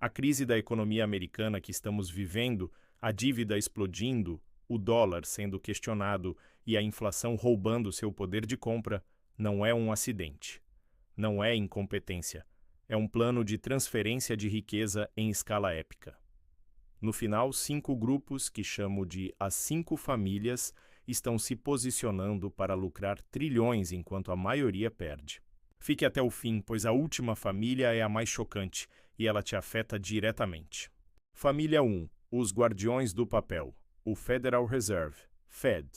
A crise da economia americana que estamos vivendo, a dívida explodindo, o dólar sendo questionado e a inflação roubando seu poder de compra, não é um acidente. Não é incompetência. É um plano de transferência de riqueza em escala épica. No final, 5 grupos, que chamo de as 5 famílias, estão se posicionando para lucrar trilhões enquanto a maioria perde. Fique até o fim, pois a última família é a mais chocante e ela te afeta diretamente. Família 1. Os Guardiões do Papel. O Federal Reserve, Fed.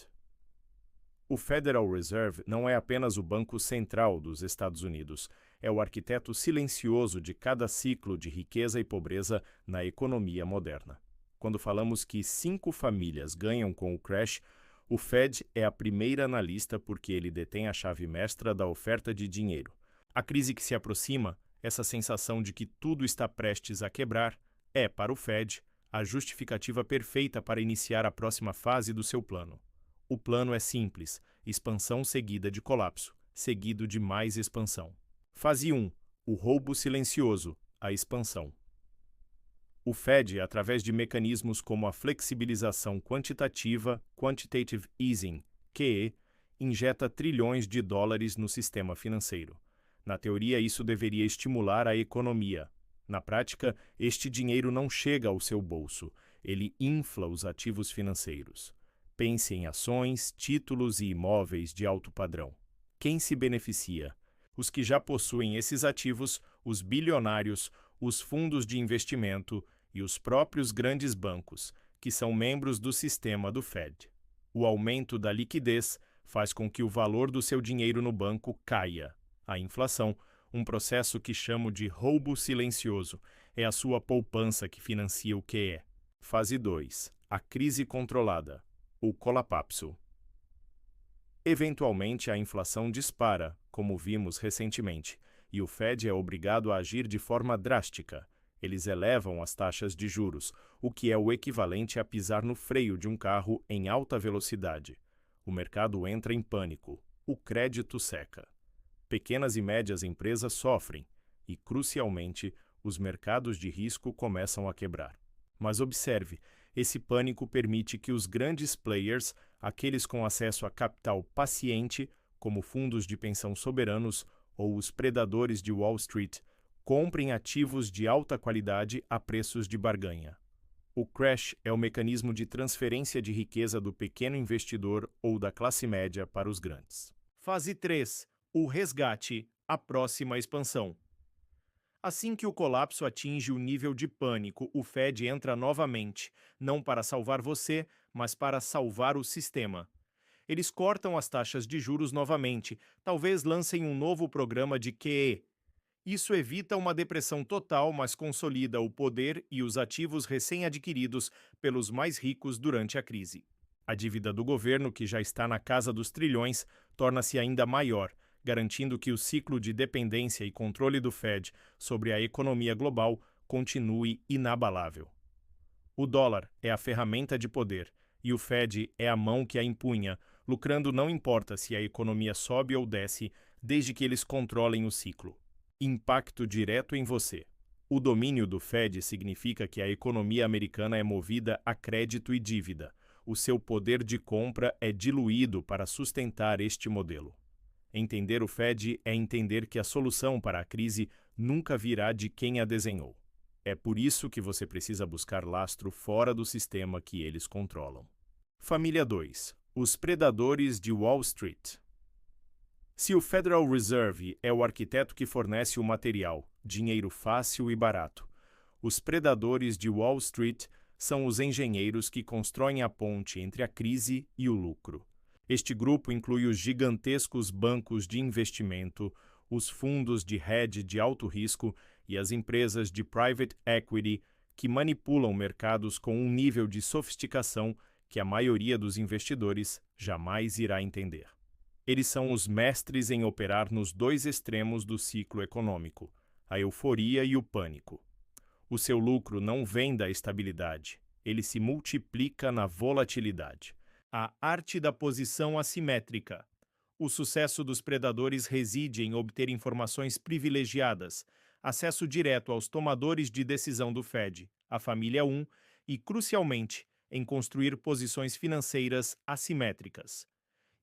O Federal Reserve não é apenas o Banco Central dos Estados Unidos, é o arquiteto silencioso de cada ciclo de riqueza e pobreza na economia moderna. Quando falamos que 5 famílias ganham com o crash, o Fed é a primeira na lista porque ele detém a chave mestra da oferta de dinheiro. A crise que se aproxima, essa sensação de que tudo está prestes a quebrar, é, para o Fed, a justificativa perfeita para iniciar a próxima fase do seu plano. O plano é simples: expansão seguida de colapso, seguido de mais expansão. Fase 1. O roubo silencioso, a expansão. O Fed, através de mecanismos como a flexibilização quantitativa, Quantitative Easing, QE, injeta trilhões de dólares no sistema financeiro. Na teoria, isso deveria estimular a economia. Na prática, este dinheiro não chega ao seu bolso, ele infla os ativos financeiros. Pense em ações, títulos e imóveis de alto padrão. Quem se beneficia? Os que já possuem esses ativos, os bilionários, os fundos de investimento e os próprios grandes bancos, que são membros do sistema do Fed. O aumento da liquidez faz com que o valor do seu dinheiro no banco caia. A inflação, um processo que chamo de roubo silencioso, é a sua poupança que financia o QE. Fase 2. A crise controlada. O colapso. Eventualmente, a inflação dispara, como vimos recentemente, e o Fed é obrigado a agir de forma drástica. Eles elevam as taxas de juros, o que é o equivalente a pisar no freio de um carro em alta velocidade. O mercado entra em pânico. O crédito seca. Pequenas e médias empresas sofrem e, crucialmente, os mercados de risco começam a quebrar. Mas observe, esse pânico permite que os grandes players, aqueles com acesso a capital paciente, como fundos de pensão soberanos ou os predadores de Wall Street, comprem ativos de alta qualidade a preços de barganha. O crash é o mecanismo de transferência de riqueza do pequeno investidor ou da classe média para os grandes. Fase 3. O resgate, a próxima expansão. Assim que o colapso atinge o nível de pânico, o Fed entra novamente, não para salvar você, mas para salvar o sistema. Eles cortam as taxas de juros novamente, talvez lancem um novo programa de QE. Isso evita uma depressão total, mas consolida o poder e os ativos recém-adquiridos pelos mais ricos durante a crise. A dívida do governo, que já está na casa dos trilhões, torna-se ainda maior, garantindo que o ciclo de dependência e controle do Fed sobre a economia global continue inabalável. O dólar é a ferramenta de poder e o Fed é a mão que a empunha, lucrando não importa se a economia sobe ou desce, desde que eles controlem o ciclo. Impacto direto em você. O domínio do Fed significa que a economia americana é movida a crédito e dívida. O seu poder de compra é diluído para sustentar este modelo. Entender o Fed é entender que a solução para a crise nunca virá de quem a desenhou. É por isso que você precisa buscar lastro fora do sistema que eles controlam. Família 2. Os predadores de Wall Street. Se o Federal Reserve é o arquiteto que fornece o material, dinheiro fácil e barato, os predadores de Wall Street são os engenheiros que constroem a ponte entre a crise e o lucro. Este grupo inclui os gigantescos bancos de investimento, os fundos de hedge de alto risco e as empresas de private equity que manipulam mercados com um nível de sofisticação que a maioria dos investidores jamais irá entender. Eles são os mestres em operar nos dois extremos do ciclo econômico, a euforia e o pânico. O seu lucro não vem da estabilidade, ele se multiplica na volatilidade. A arte da posição assimétrica. O sucesso dos predadores reside em obter informações privilegiadas, acesso direto aos tomadores de decisão do Fed, a família 1, e, crucialmente, em construir posições financeiras assimétricas.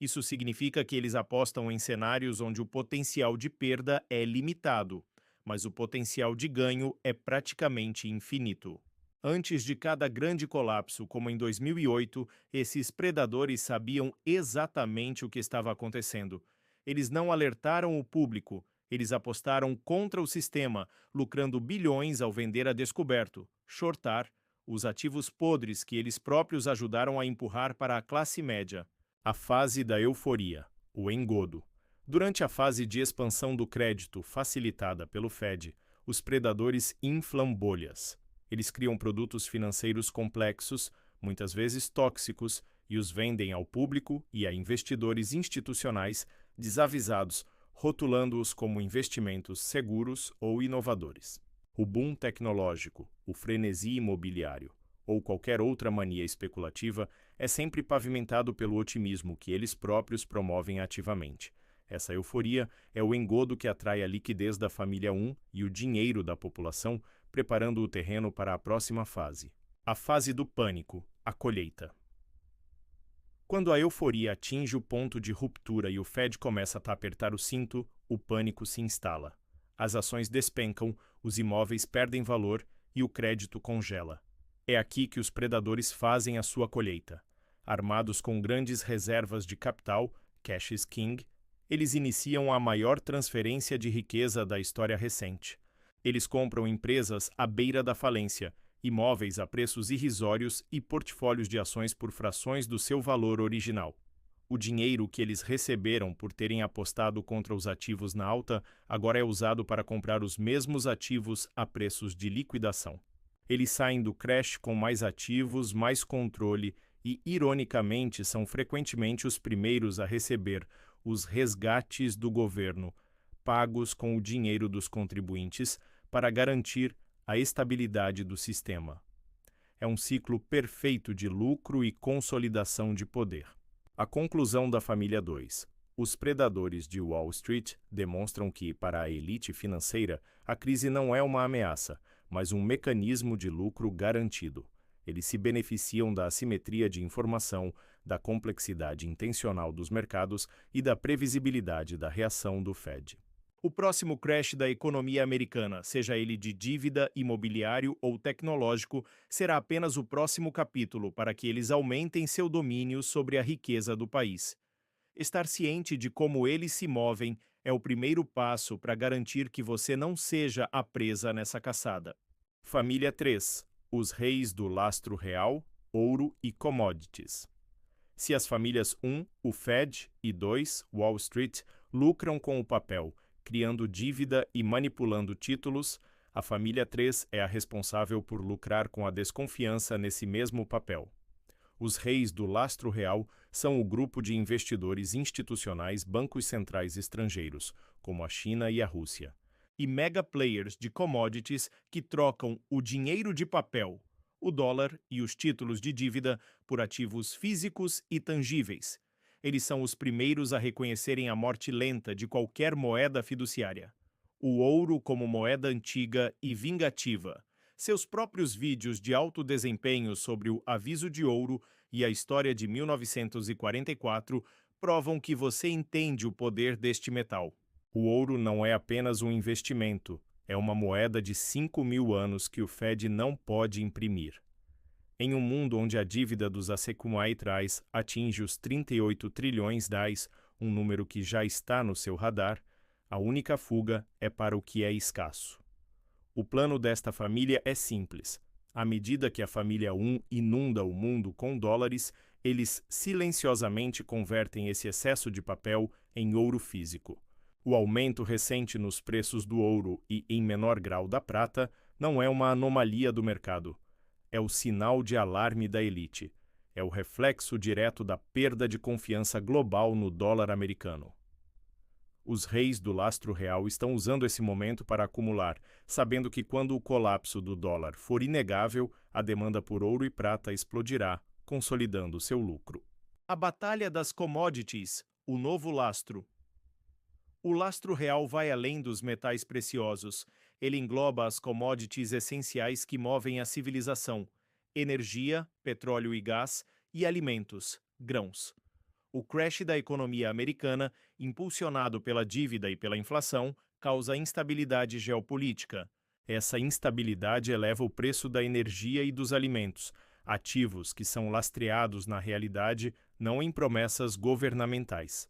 Isso significa que eles apostam em cenários onde o potencial de perda é limitado, mas o potencial de ganho é praticamente infinito. Antes de cada grande colapso, como em 2008, esses predadores sabiam exatamente o que estava acontecendo. Eles não alertaram o público, eles apostaram contra o sistema, lucrando bilhões ao vender a descoberto, shortar, os ativos podres que eles próprios ajudaram a empurrar para a classe média. A fase da euforia, o engodo. Durante a fase de expansão do crédito facilitada pelo Fed, os predadores inflam bolhas. Eles criam produtos financeiros complexos, muitas vezes tóxicos, e os vendem ao público e a investidores institucionais desavisados, rotulando-os como investimentos seguros ou inovadores. O boom tecnológico, o frenesi imobiliário ou qualquer outra mania especulativa é sempre pavimentado pelo otimismo que eles próprios promovem ativamente. Essa euforia é o engodo que atrai a liquidez da família 1 e o dinheiro da população, preparando o terreno para a próxima fase. A fase do pânico, a colheita. Quando a euforia atinge o ponto de ruptura e o Fed começa a apertar o cinto, o pânico se instala. As ações despencam, os imóveis perdem valor e o crédito congela. É aqui que os predadores fazem a sua colheita. Armados com grandes reservas de capital, cash is king, eles iniciam a maior transferência de riqueza da história recente. Eles compram empresas à beira da falência, imóveis a preços irrisórios e portfólios de ações por frações do seu valor original. O dinheiro que eles receberam por terem apostado contra os ativos na alta agora é usado para comprar os mesmos ativos a preços de liquidação. Eles saem do crash com mais ativos, mais controle e, ironicamente, são frequentemente os primeiros a receber os resgates do governo, pagos com o dinheiro dos contribuintes para garantir a estabilidade do sistema. É um ciclo perfeito de lucro e consolidação de poder. A conclusão da família 2. Os predadores de Wall Street demonstram que, para a elite financeira, a crise não é uma ameaça, mas um mecanismo de lucro garantido. Eles se beneficiam da assimetria de informação, da complexidade intencional dos mercados e da previsibilidade da reação do Fed. O próximo crash da economia americana, seja ele de dívida, imobiliário ou tecnológico, será apenas o próximo capítulo para que eles aumentem seu domínio sobre a riqueza do país. Estar ciente de como eles se movem é o primeiro passo para garantir que você não seja a presa nessa caçada. Família 3. Os reis do lastro real, ouro e commodities. Se as famílias 1, o Fed, e 2, Wall Street, lucram com o papel, criando dívida e manipulando títulos, a família 3 é a responsável por lucrar com a desconfiança nesse mesmo papel. Os reis do lastro real são o grupo de investidores institucionais bancos centrais estrangeiros, como a China e a Rússia, e mega players de commodities que trocam o dinheiro de papel, o dólar e os títulos de dívida por ativos físicos e tangíveis. Eles são os primeiros a reconhecerem a morte lenta de qualquer moeda fiduciária. O ouro como moeda antiga e vingativa. Seus próprios vídeos de alto desempenho sobre o aviso de ouro e a história de 1944 provam que você entende o poder deste metal. O ouro não é apenas um investimento, é uma moeda de 5.000 anos que o Fed não pode imprimir. Em um mundo onde a dívida dos assecumaitais atinge os 38 trilhões dólares, um número que já está no seu radar, a única fuga é para o que é escasso. O plano desta família é simples. À medida que a família 1 inunda o mundo com dólares, eles silenciosamente convertem esse excesso de papel em ouro físico. O aumento recente nos preços do ouro e, em menor grau, da prata, não é uma anomalia do mercado. É o sinal de alarme da elite. É o reflexo direto da perda de confiança global no dólar americano. Os reis do lastro real estão usando esse momento para acumular, sabendo que quando o colapso do dólar for inegável, a demanda por ouro e prata explodirá, consolidando seu lucro. A batalha das commodities, o novo lastro. O lastro real vai além dos metais preciosos. Ele engloba as commodities essenciais que movem a civilização: energia, petróleo e gás, e alimentos, grãos. O crash da economia americana, impulsionado pela dívida e pela inflação, causa instabilidade geopolítica. Essa instabilidade eleva o preço da energia e dos alimentos, ativos que são lastreados na realidade, não em promessas governamentais.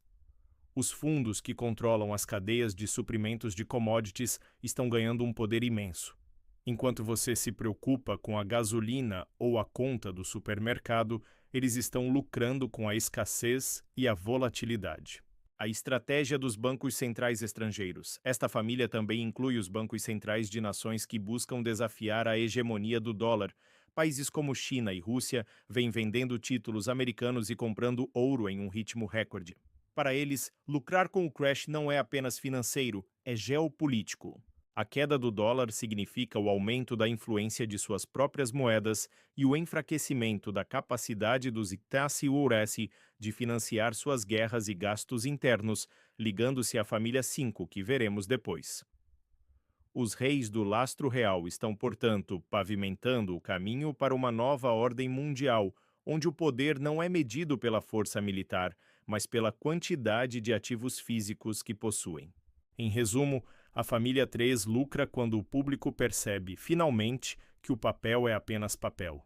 Os fundos que controlam as cadeias de suprimentos de commodities estão ganhando um poder imenso. Enquanto você se preocupa com a gasolina ou a conta do supermercado, eles estão lucrando com a escassez e a volatilidade. A estratégia dos bancos centrais estrangeiros. Esta família também inclui os bancos centrais de nações que buscam desafiar a hegemonia do dólar. Países como China e Rússia vêm vendendo títulos americanos e comprando ouro em um ritmo recorde. Para eles, lucrar com o crash não é apenas financeiro, é geopolítico. A queda do dólar significa o aumento da influência de suas próprias moedas e o enfraquecimento da capacidade dos Itaú-US de financiar suas guerras e gastos internos, ligando-se à família 5, que veremos depois. Os reis do lastro real estão, portanto, pavimentando o caminho para uma nova ordem mundial, onde o poder não é medido pela força militar, mas pela quantidade de ativos físicos que possuem. Em resumo, a família 3 lucra quando o público percebe, finalmente, que o papel é apenas papel.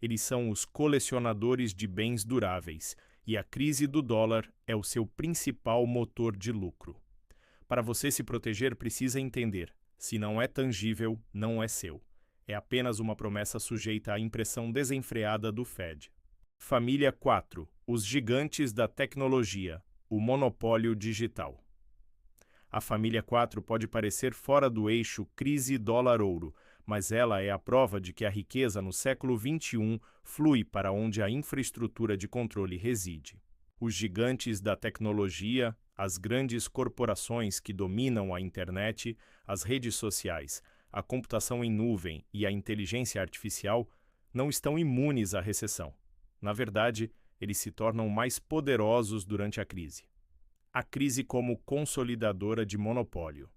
Eles são os colecionadores de bens duráveis, e a crise do dólar é o seu principal motor de lucro. Para você se proteger, precisa entender: se não é tangível, não é seu. É apenas uma promessa sujeita à impressão desenfreada do Fed. Família 4. Os gigantes da tecnologia. O monopólio digital. A família 4 pode parecer fora do eixo crise dólar-ouro, mas ela é a prova de que a riqueza no século XXI flui para onde a infraestrutura de controle reside. Os gigantes da tecnologia, as grandes corporações que dominam a internet, as redes sociais, a computação em nuvem e a inteligência artificial não estão imunes à recessão. Na verdade, eles se tornam mais poderosos durante a crise. A crise como consolidadora de monopólio.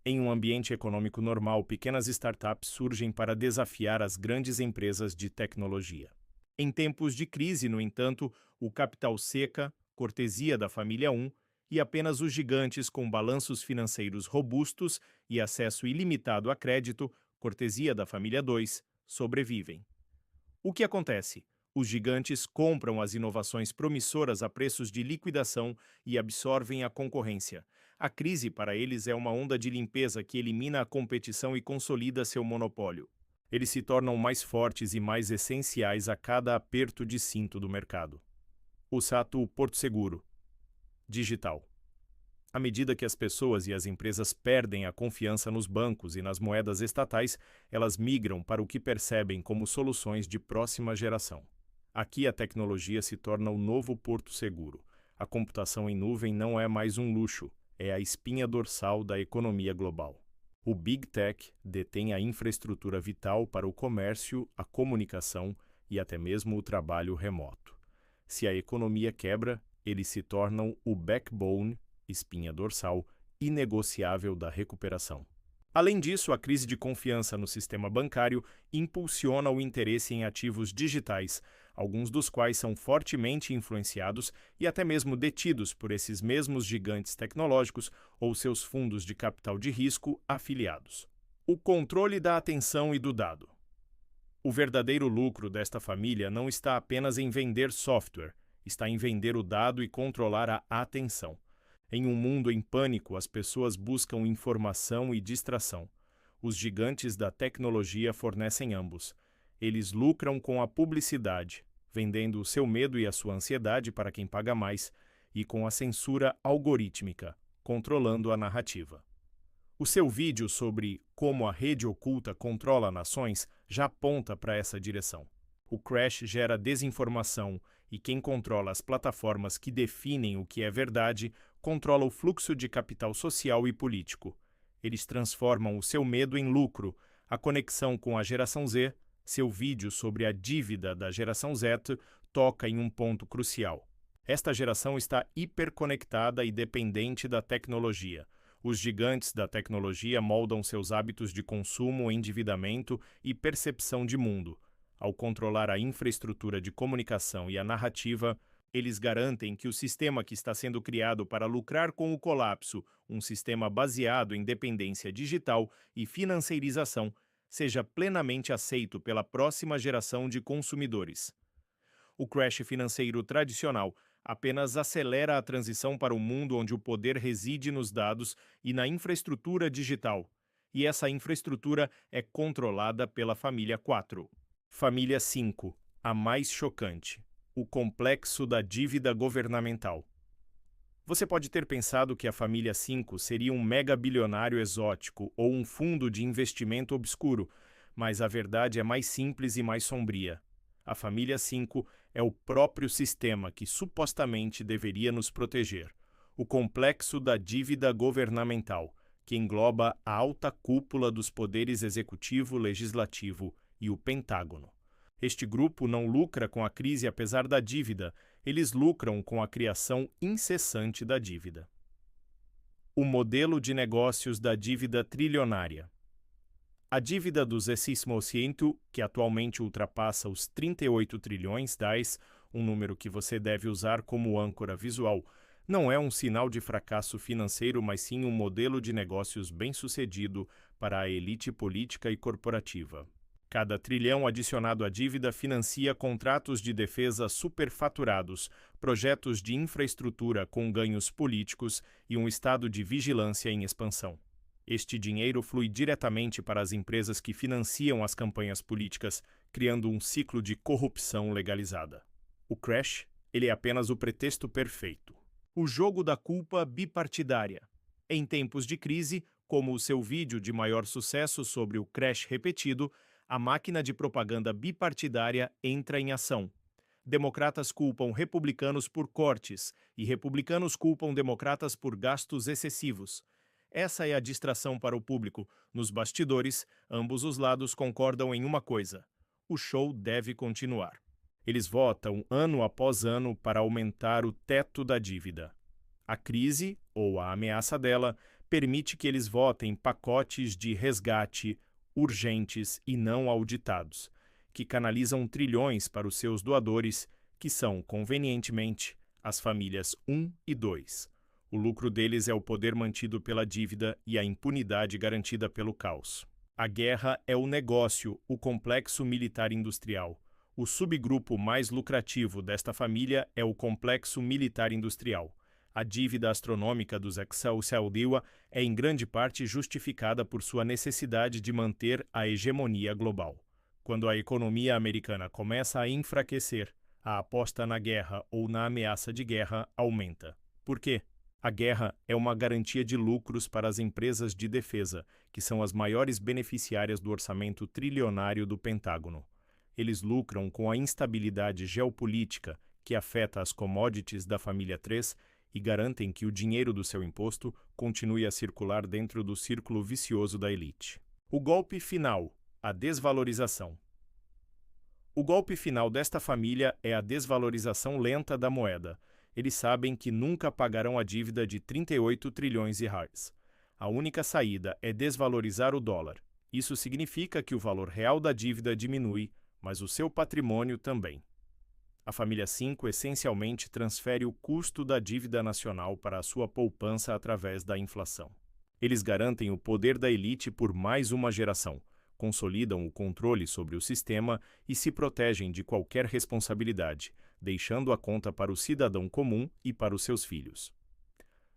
Em um ambiente econômico normal, pequenas startups surgem para desafiar as grandes empresas de tecnologia. Em tempos de crise, no entanto, o capital seca, cortesia da família 1, e apenas os gigantes com balanços financeiros robustos e acesso ilimitado a crédito, cortesia da família 2, sobrevivem. O que acontece? Os gigantes compram as inovações promissoras a preços de liquidação e absorvem a concorrência. A crise para eles é uma onda de limpeza que elimina a competição e consolida seu monopólio. Eles se tornam mais fortes e mais essenciais a cada aperto de cinto do mercado. O SATU Porto Seguro. Digital. À medida que as pessoas e as empresas perdem a confiança nos bancos e nas moedas estatais, elas migram para o que percebem como soluções de próxima geração. Aqui a tecnologia se torna o novo porto seguro. A computação em nuvem não é mais um luxo, é a espinha dorsal da economia global. O Big Tech detém a infraestrutura vital para o comércio, a comunicação e até mesmo o trabalho remoto. Se a economia quebra, eles se tornam o backbone, espinha dorsal, inegociável da recuperação. Além disso, a crise de confiança no sistema bancário impulsiona o interesse em ativos digitais, alguns dos quais são fortemente influenciados e até mesmo detidos por esses mesmos gigantes tecnológicos ou seus fundos de capital de risco afiliados. O controle da atenção e do dado. O verdadeiro lucro desta família não está apenas em vender software, está em vender o dado e controlar a atenção. Em um mundo em pânico, as pessoas buscam informação e distração. Os gigantes da tecnologia fornecem ambos. Eles lucram com a publicidade, vendendo o seu medo e a sua ansiedade para quem paga mais, e com a censura algorítmica, controlando a narrativa. O seu vídeo sobre como a rede oculta controla nações já aponta para essa direção. O crash gera desinformação e quem controla as plataformas que definem o que é verdade controla o fluxo de capital social e político. Eles transformam o seu medo em lucro. A conexão com a geração Z, seu vídeo sobre a dívida da geração Z, toca em um ponto crucial. Esta geração está hiperconectada e dependente da tecnologia. Os gigantes da tecnologia moldam seus hábitos de consumo, endividamento e percepção de mundo. Ao controlar a infraestrutura de comunicação e a narrativa, eles garantem que o sistema que está sendo criado para lucrar com o colapso, um sistema baseado em dependência digital e financeirização, seja plenamente aceito pela próxima geração de consumidores. O crash financeiro tradicional apenas acelera a transição para um mundo onde o poder reside nos dados e na infraestrutura digital, e essa infraestrutura é controlada pela família 4. Família 5, a mais chocante: o complexo da dívida governamental. Você pode ter pensado que a família 5 seria um mega-bilionário exótico ou um fundo de investimento obscuro, mas a verdade é mais simples e mais sombria. A família 5 é o próprio sistema que supostamente deveria nos proteger, o complexo da dívida governamental, que engloba a alta cúpula dos poderes executivo, legislativo e o Pentágono. Este grupo não lucra com a crise apesar da dívida, eles lucram com a criação incessante da dívida. O modelo de negócios da dívida trilionária. A dívida dos S600, que atualmente ultrapassa os 38 trilhões DAIs, um número que você deve usar como âncora visual, não é um sinal de fracasso financeiro, mas sim um modelo de negócios bem-sucedido para a elite política e corporativa. Cada trilhão adicionado à dívida financia contratos de defesa superfaturados, projetos de infraestrutura com ganhos políticos e um estado de vigilância em expansão. Este dinheiro flui diretamente para as empresas que financiam as campanhas políticas, criando um ciclo de corrupção legalizada. O crash, ele é apenas o pretexto perfeito. O jogo da culpa bipartidária. Em tempos de crise, como o seu vídeo de maior sucesso sobre o crash repetido, a máquina de propaganda bipartidária entra em ação. Democratas culpam republicanos por cortes e republicanos culpam democratas por gastos excessivos. Essa é a distração para o público. Nos bastidores, ambos os lados concordam em uma coisa: o show deve continuar. Eles votam ano após ano para aumentar o teto da dívida. A crise, ou a ameaça dela, permite que eles votem pacotes de resgate urgentes e não auditados, que canalizam trilhões para os seus doadores, que são, convenientemente, as famílias 1 e 2. O lucro deles é o poder mantido pela dívida e a impunidade garantida pelo caos. A guerra é o negócio, o complexo militar-industrial. O subgrupo mais lucrativo desta família é o complexo militar-industrial. A dívida astronômica dos Excelsior é em grande parte justificada por sua necessidade de manter a hegemonia global. Quando a economia americana começa a enfraquecer, a aposta na guerra ou na ameaça de guerra aumenta. Por quê? A guerra é uma garantia de lucros para as empresas de defesa, que são as maiores beneficiárias do orçamento trilionário do Pentágono. Eles lucram com a instabilidade geopolítica que afeta as commodities da família 3 e garantem que o dinheiro do seu imposto continue a circular dentro do círculo vicioso da elite. O golpe final, a desvalorização. O golpe final desta família é a desvalorização lenta da moeda. Eles sabem que nunca pagarão a dívida de 38 trilhões de reais. A única saída é desvalorizar o dólar. Isso significa que o valor real da dívida diminui, mas o seu patrimônio também. A família 5 essencialmente transfere o custo da dívida nacional para a sua poupança através da inflação. Eles garantem o poder da elite por mais uma geração, consolidam o controle sobre o sistema e se protegem de qualquer responsabilidade, deixando a conta para o cidadão comum e para os seus filhos.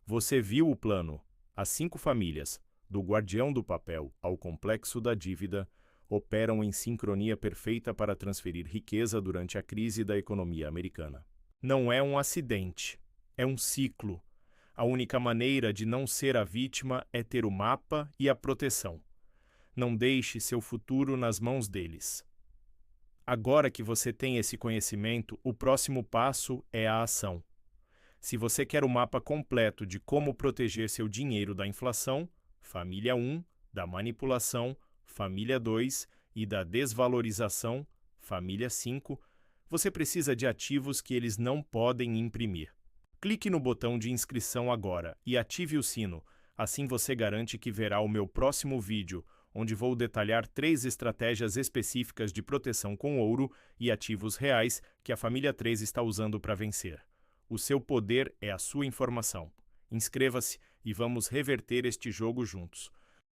Você viu o plano? As 5 famílias, do guardião do papel ao complexo da dívida, operam em sincronia perfeita para transferir riqueza durante a crise da economia americana. Não é um acidente, é um ciclo. A única maneira de não ser a vítima é ter o mapa e a proteção. Não deixe seu futuro nas mãos deles. Agora que você tem esse conhecimento, o próximo passo é a ação. Se você quer o mapa completo de como proteger seu dinheiro da inflação, família 1, da manipulação, família 2 e da desvalorização, família 5, você precisa de ativos que eles não podem imprimir. Clique no botão de inscrição agora e ative o sino. Assim você garante que verá o meu próximo vídeo, onde vou detalhar 3 estratégias específicas de proteção com ouro e ativos reais que a família 3 está usando para vencer. O seu poder é a sua informação. Inscreva-se e vamos reverter este jogo juntos.